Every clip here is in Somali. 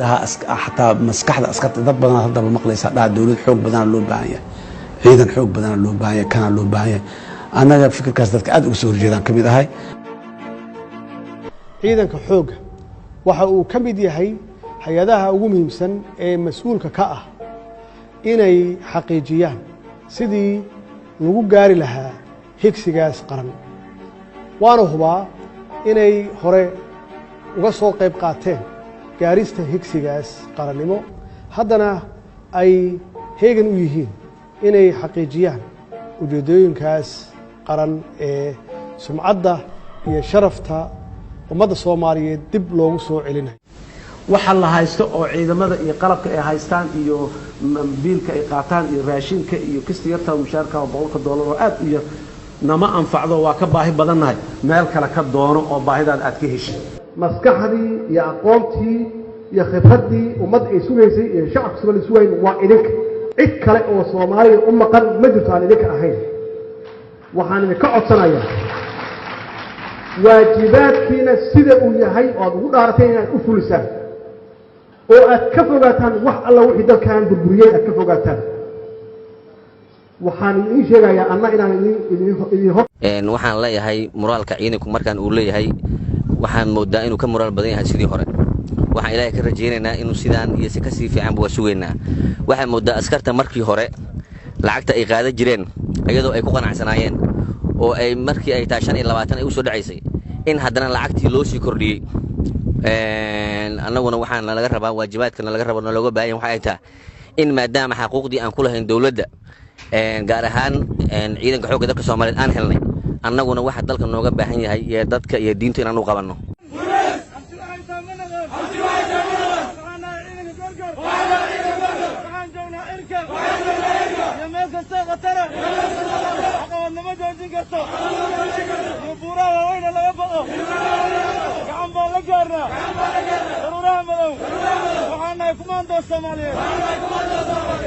حتى مسكحة أسكت ضبنا هذا المقلس هذا دولة حب بدنا لو باهية عيدا حب بدنا لو باهية كان لو باهية أنا فكر كاسدك أدرك سور جيران كم إذا هاي عيدا كحوج وحو كم إذا هاي حيادها أقوم مسن مسؤول ككأه إني حقيقيان سيدي نقول جاري لها هيكس جاس قرن وأنا هو إني هراء وقصوا قيب قاتين gaarista higsigaas qarannimo haddana ay heegan u yihiin inay xaqiijiyaan ujeedooyinkaas qaran ee sumcadda iyo sharafta ummadda Soomaaliyeed dib loogu soo celinayo waxa la haysto oo ciidamada iyo qalabka ay haystaan iyo biilka ay qaataan iyo raashinka iyo kastiyada mushaarka $100 oo aad iyo nama anfacdo waa ka baahi badannahay meel kale ka doono oo baahidaad aad ka heshay maskaxdii iyo aqoontii iyo khibradii ummad ay sugaysay iyo shacabka Soomaaliyeed sugayn waa idinka cid kale oo Soomaaliya u maqan ma jirto aan idinka ahayn waxaan idinka codsanayaa waajibaadkiina sida uu yahay oo aad ugu dhaaratay inaad u fulisaan oo aad ka fogaataan wax alla wixii dalkan burburiyay aad ka fogaataan waxaan idin sheegayaa anna inaan idin waxaan leeyahay moraalka ciidanku markaan uu leeyahay waxaan moodaa inuu ka moraal badan yahay sidii hore waxaan ilaahay ka rajaynaynaa inuu sidaan iyo si ka sii fiican buu sugeynaa waxaan moodaa askarta markii hore lacagta ay qaadan jireen iyadoo ay ku qanacsanaayeen oo ay markii ay taa 25 ay u soo dhacaysay in haddana lacagtii loo sii kordhiyay annaguna waxaan laga rabaa waajibaadkana laga rabo looga baahan waxa ay tahay in maadaama xuquuqdii aan ku lahayn dawladda gaar ahaan ciidanka xoogga dalka Soomaaliyeed aan helnay annaguna waxa dalka nooga baahan yahay iyo dadka iyo diinta inaan u qabanno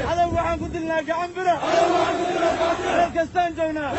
هذا هو عن قدرنا كعنبرة كستان جونا